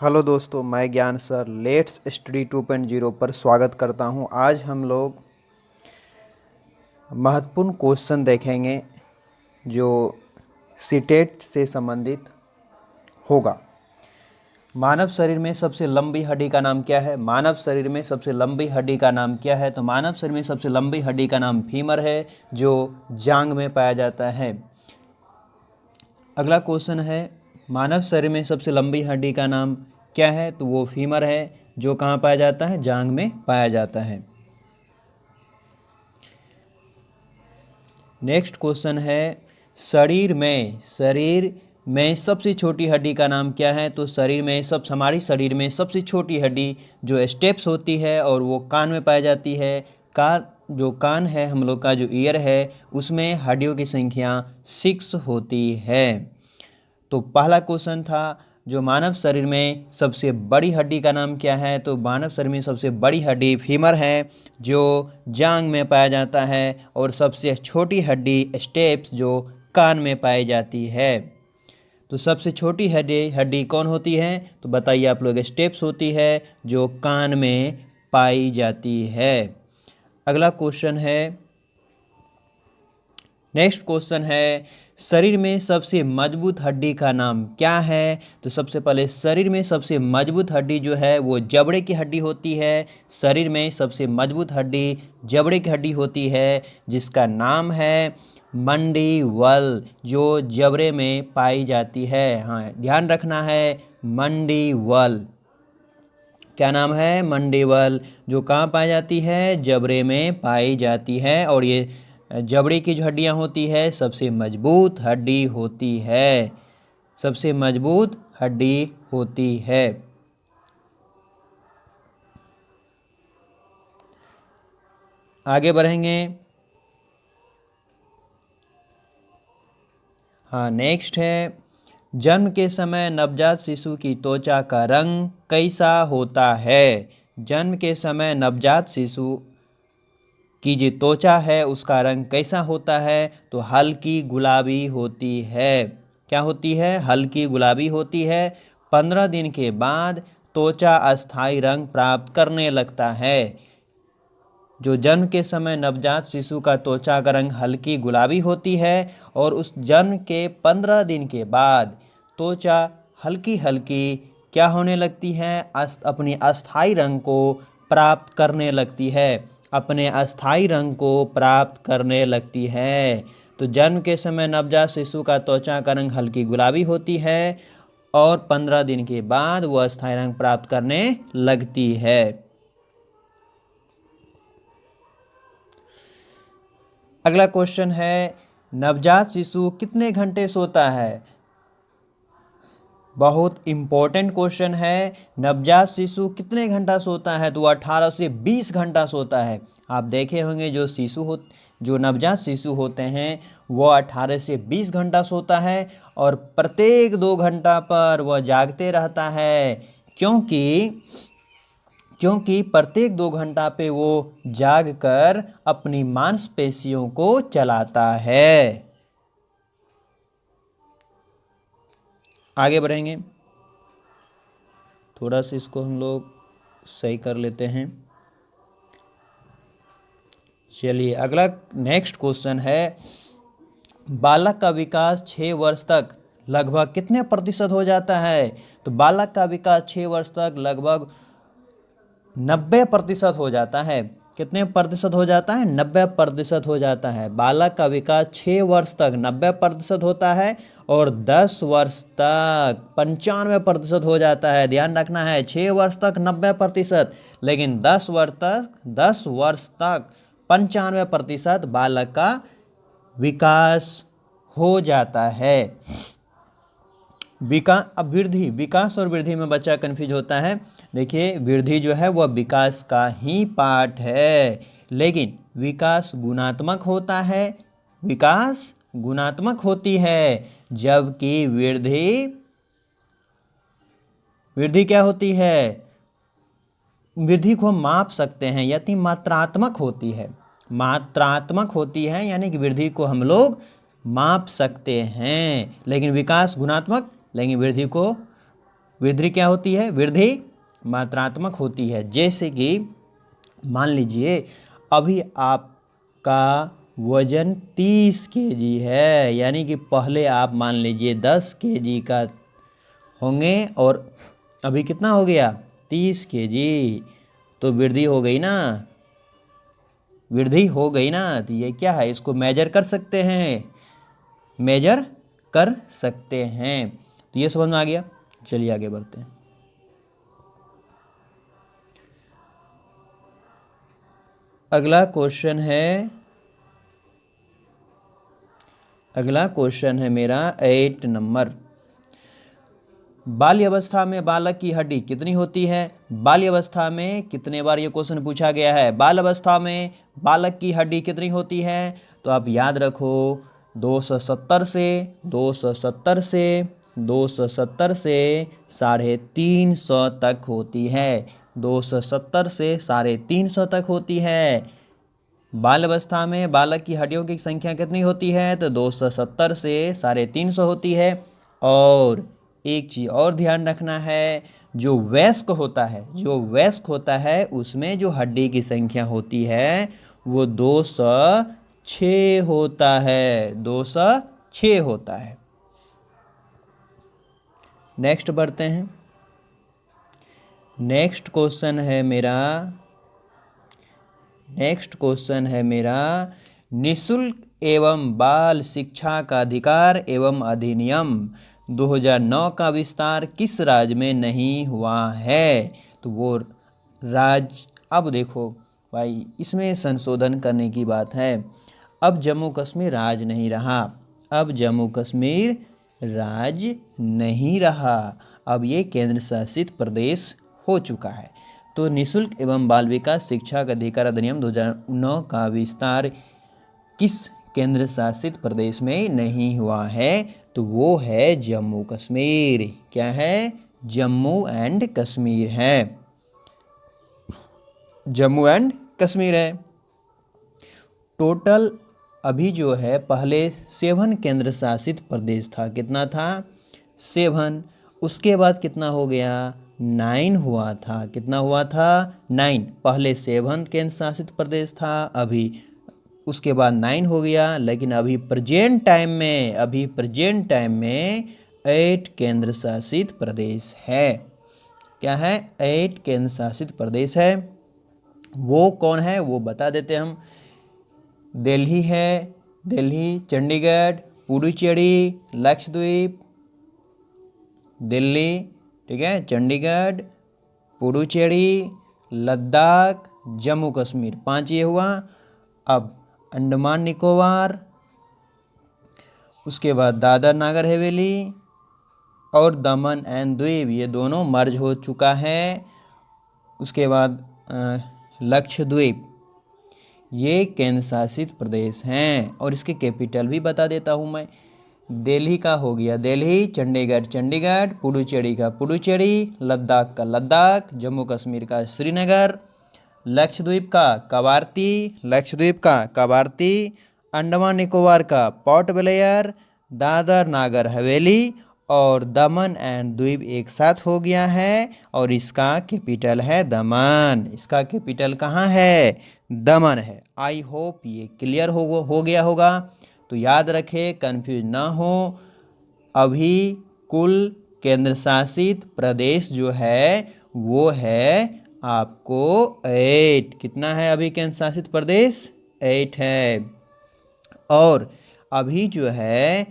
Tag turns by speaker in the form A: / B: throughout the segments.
A: Hello दोस्तों, मैं ज्ञान सर लेट्स स्टडी 2.0 पर स्वागत करता हूं। आज हम लोग महत्वपूर्ण क्वेश्चन देखेंगे जो सीटेट से संबंधित होगा। मानव शरीर में सबसे लंबी हड्डी का नाम क्या है? मानव शरीर में सबसे लंबी हड्डी का नाम क्या है? तो मानव शरीर में सबसे लंबी हड्डी का नाम फीमर है, जो जांघ में पाया जाता है। अगला क्वेश्चन है, मानव शरीर में सबसे लंबी हड्डी का नाम क्या है? तो वो फीमर है, जो कहाँ पाया जाता है? जांघ में पाया जाता है। नेक्स्ट क्वेश्चन है, शरीर में सबसे छोटी हड्डी का नाम क्या है? तो हमारी शरीर में सबसे छोटी हड्डी जो स्टेप्स होती है और वो कान में पाई जाती है। जो कान है हम लोग का, जो ईयर है, उसमें हड्डियों की संख्या 6 होती है। तो पहला क्वेश्चन था, जो मानव शरीर में सबसे बड़ी हड्डी का नाम क्या है? तो मानव शरीर में सबसे बड़ी हड्डी फीमर है, जो जांघ में पाया जाता है, और सबसे छोटी हड्डी स्टेप्स, जो कान में पाई जाती है। तो सबसे छोटी हड्डी कौन होती है? तो बताइए आप लोग। स्टेप्स होती है, जो कान में पाई जाती है। अगला क्वेश्चन है, नेक्स्ट क्वेश्चन है, शरीर में सबसे मजबूत हड्डी का नाम क्या है? तो सबसे पहले, शरीर में सबसे मजबूत हड्डी जो है वो जबड़े की हड्डी होती है। शरीर में सबसे मजबूत हड्डी जबड़े की हड्डी होती है, जिसका नाम है मंडीबल, जो जबड़े में पाई जाती है। हाँ, ध्यान रखना है, मंडीबल। क्या नाम है? मंडीबल, जो कहाँ पाई जाती है? जबड़े में पाई जाती है। और ये जबड़े की जो हड्डियाँ होती है, सबसे मजबूत हड्डी होती है, सबसे मजबूत हड्डी होती है। आगे बढ़ेंगे। हाँ, नेक्स्ट है, जन्म के समय नवजात शिशु की त्वचा का रंग कैसा होता है? जन्म के समय नवजात शिशु की जो त्वचा है उसका रंग कैसा होता है? तो हल्की गुलाबी होती है। क्या होती है? हल्की गुलाबी होती है। 15 दिन के बाद त्वचा अस्थायी रंग प्राप्त करने लगता है। जो जन्म के समय नवजात शिशु का त्वचा का रंग हल्की गुलाबी होती है, और उस जन्म के 15 दिन के बाद त्वचा हल्की हल्की क्या होने लगती है? अपनी अस्थायी रंग को प्राप्त करने लगती है, अपने अस्थायी रंग को प्राप्त करने लगती है। तो जन्म के समय नवजात शिशु का त्वचा का रंग हल्की गुलाबी होती है, और 15 दिन के बाद वह अस्थायी रंग प्राप्त करने लगती है। अगला क्वेश्चन है, नवजात शिशु कितने घंटे सोता है? बहुत इम्पोर्टेंट क्वेश्चन है। नवजात शिशु कितने घंटा सोता है? तो 18 से 20 घंटा सोता है। आप देखे होंगे, जो नवजात शिशु होते हैं वो 18 से 20 घंटा सोता है, और प्रत्येक 2 घंटा पर वह जागते रहता है, क्योंकि प्रत्येक 2 घंटा पे वो जाग कर अपनी मांसपेशियों को चलाता है। आगे बढ़ेंगे। थोड़ा सा इसको हम लोग सही कर लेते हैं। चलिए, अगला नेक्स्ट क्वेश्चन है, बालक का विकास 6 वर्ष तक लगभग कितने प्रतिशत हो जाता है? तो बालक का विकास 6 वर्ष तक लगभग 90% हो जाता है। कितने प्रतिशत हो जाता है? 90% हो जाता है। बालक का विकास 6 वर्ष तक 90% होता है, और 10 वर्ष तक 95% हो जाता है। ध्यान रखना है, 6 वर्ष तक 90%, लेकिन 10 वर्ष तक 95% बालक का विकास हो जाता है। विकास और वृद्धि में बच्चा कंफ्यूज होता है। देखिए, वृद्धि जो है वह विकास का ही पार्ट है, लेकिन विकास गुणात्मक होता है, विकास गुणात्मक होती है, जबकि वृद्धि क्या होती है? वृद्धि को हम माप सकते हैं, यानी मात्रात्मक होती है। मात्रात्मक होती है, यानी कि वृद्धि को हम लोग माप सकते हैं, लेकिन विकास गुणात्मक, लेकिन वृद्धि को वृद्धि क्या होती है? वृद्धि मात्रात्मक होती है। जैसे कि मान लीजिए अभी आपका वजन 30 केजी है, यानी कि पहले आप मान लीजिए 10 केजी का होंगे और अभी कितना हो गया? 30 केजी। तो वृद्धि हो गई ना, वृद्धि हो गई ना। तो ये क्या है? इसको मेजर कर सकते हैं, मेजर कर सकते हैं। तो ये समझ में आ गया। चलिए आगे बढ़ते हैं। अगला क्वेश्चन है मेरा 8 नंबर। बाल्य अवस्था में बालक की हड्डी कितनी होती है? बाल्य अवस्था में कितने बार ये क्वेश्चन पूछा गया है? बाल्य अवस्था में बालक की हड्डी कितनी होती है? तो आप याद रखो 270 से 270 से 270 से 350 तक होती है। 270 से 350 तक होती है। बाल अवस्था में बालक की हड्डियों की संख्या कितनी होती है? तो 270 से 350 होती है। और एक चीज़ और ध्यान रखना है, जो वयस्क होता है उसमें जो हड्डी की संख्या होती है वो 206 होता है। 206 होता है। नेक्स्ट बढ़ते हैं। नेक्स्ट क्वेश्चन है मेरा निःशुल्क एवं बाल शिक्षा का अधिकार एवं अधिनियम 2009 का विस्तार किस राज्य में नहीं हुआ है? तो वो राज्य, अब देखो भाई इसमें संशोधन करने की बात है। अब जम्मू कश्मीर राज्य नहीं रहा, अब ये केंद्र शासित प्रदेश हो चुका है। तो निःशुल्क एवं बाल विकास शिक्षा का अधिकार अधिनियम 2009 का विस्तार किस केंद्र शासित प्रदेश में नहीं हुआ है? तो वो है जम्मू कश्मीर। क्या है? जम्मू एंड कश्मीर है। जम्मू एंड कश्मीर है। टोटल अभी जो है पहले 7 केंद्र शासित प्रदेश था। कितना था? 7। उसके बाद कितना हो गया? 9 हुआ था। कितना हुआ था? 9। पहले 7 केंद्र शासित प्रदेश था, अभी उसके बाद 9 हो गया। लेकिन अभी प्रेजेंट टाइम में 8 केंद्र शासित प्रदेश है। क्या है? 8 केंद्र शासित प्रदेश है। वो कौन है वो बता देते हम। दिल्ली है, दिल्ली, चंडीगढ़, पुडुचेरी, लक्षद्वीप, दिल्ली, ठीक है, चंडीगढ़, पुडुचेरी, लद्दाख, जम्मू कश्मीर, 5 ये हुआ। अब अंडमान निकोबार, उसके बाद दादर नागर हवेली और दमन एंड द्वीप, ये दोनों मर्ज हो चुका है। उसके बाद लक्षद्वीप, ये केंद्र शासित प्रदेश हैं। और इसके कैपिटल भी बता देता हूँ मैं। दिल्ली का हो गया दिल्ली, चंडीगढ़, पुडुचेरी का पुडुचेरी, लद्दाख का लद्दाख, जम्मू कश्मीर का श्रीनगर, लक्षद्वीप का कवारती, अंडमान निकोबार का पोर्ट ब्लेयर, दादर नागर हवेली और दमन एंड द्वीप एक साथ हो गया है। और इसका कैपिटल है दमन। इसका कैपिटल कहाँ है? दमन है। आई होप ये क्लियर हो गया होगा। तो याद रखें, कंफ्यूज ना हो। अभी कुल केंद्र शासित प्रदेश जो है वो है आपको 8। कितना है अभी केंद्र शासित प्रदेश? 8 है। और अभी जो है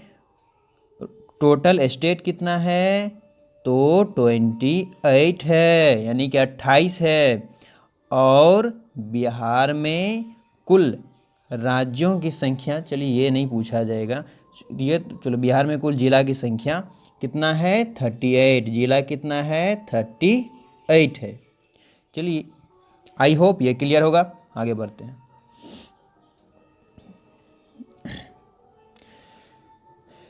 A: टोटल स्टेट कितना है? तो 28 है, यानी कि 28 है। और बिहार में कुल राज्यों की संख्या, चलिए ये नहीं पूछा जाएगा, ये चलो बिहार में कुल जिला की संख्या कितना है? 38। जिला कितना है? 38 है। चलिए आई होप ये क्लियर होगा। आगे बढ़ते हैं।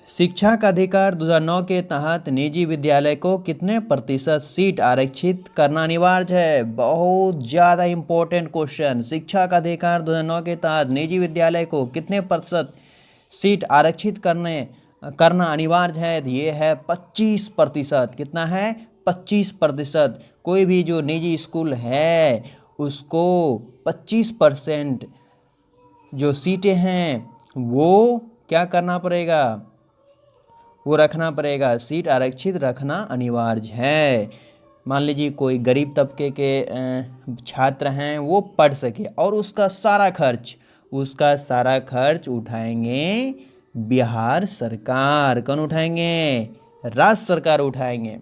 A: शिक्षा का अधिकार 2009 के तहत निजी विद्यालय को कितने प्रतिशत सीट आरक्षित करना अनिवार्य है? बहुत ज़्यादा इम्पोर्टेंट क्वेश्चन। शिक्षा का अधिकार 2009 के तहत निजी विद्यालय को कितने प्रतिशत सीट आरक्षित करना अनिवार्य है? ये है 25%। कितना है? 25%। कोई भी जो निजी स्कूल है उसको 25% जो सीटें हैं वो क्या करना पड़ेगा, वो रखना पड़ेगा, सीट आरक्षित रखना अनिवार्य है। मान लीजिए कोई गरीब तबके के छात्र हैं, वो पढ़ सके और उसका सारा खर्च उठाएंगे बिहार सरकार। कौन उठाएंगे? राज्य सरकार उठाएंगे।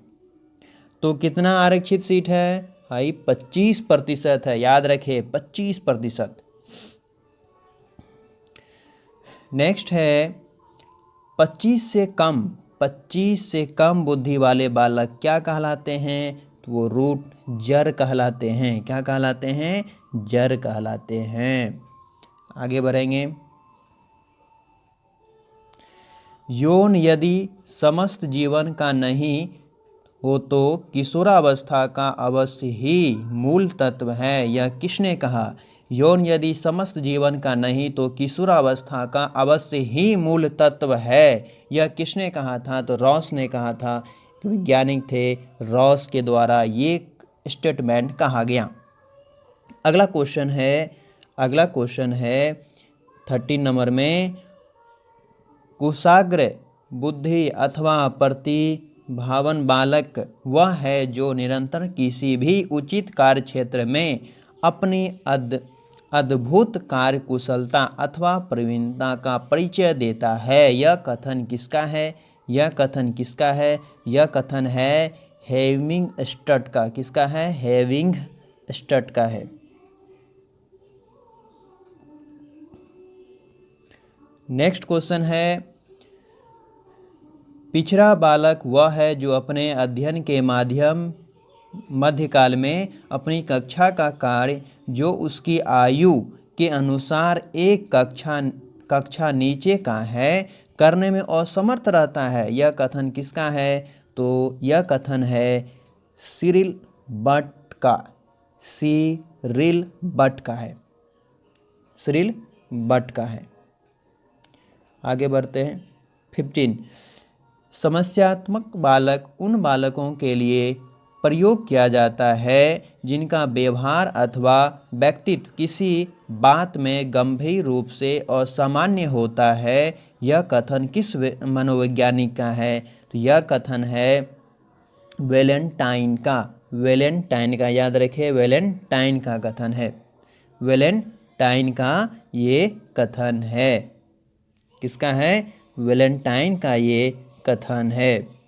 A: तो कितना आरक्षित सीट है भाई? 25% है, याद रखे 25%। नेक्स्ट है 25 से कम बुद्धि वाले बालक क्या कहलाते हैं? तो वो रूट जर कहलाते हैं। क्या कहलाते हैं? जर कहलाते हैं। आगे बढ़ेंगे। यौन यदि समस्त जीवन का नहीं हो तो किशोरावस्था का अवश्य ही मूल तत्व है, यह किसने कहा? यौन यदि समस्त जीवन का नहीं तो किशोरावस्था का अवश्य ही मूल तत्व है, यह किसने कहा था? तो रॉस ने कहा था। वैज्ञानिक थे, रॉस के द्वारा ये स्टेटमेंट कहा गया। अगला क्वेश्चन है 13 नंबर में, कुशाग्र बुद्धि अथवा प्रतिभावान बालक वह है जो निरंतर किसी भी उचित कार्य क्षेत्र में अपनी अद्भुत कार्य कुशलता अथवा प्रवीणता का परिचय देता है। यह कथन किसका है? यह कथन है हेविंगस्टड का। किसका है? हेविंगस्टड का है। नेक्स्ट क्वेश्चन है, पिछड़ा बालक वह है जो अपने अध्ययन के मध्यकाल में अपनी कक्षा का कार्य जो उसकी आयु के अनुसार एक कक्षा नीचे का है करने में असमर्थ रहता है। यह कथन किसका है? तो यह कथन है सिरिल बट का। सिरिल बट का है। आगे बढ़ते हैं। 15 समस्यात्मक बालक उन बालकों के लिए प्रयोग किया जाता है जिनका व्यवहार अथवा व्यक्तित्व किसी बात में गंभीर रूप से असामान्य होता है। यह कथन किस मनोवैज्ञानिक का है? तो यह कथन है वैलेंटाइन का। याद रखें, वैलेंटाइन का कथन है। वैलेंटाइन का ये कथन है। किसका है? वैलेंटाइन का ये कथन है।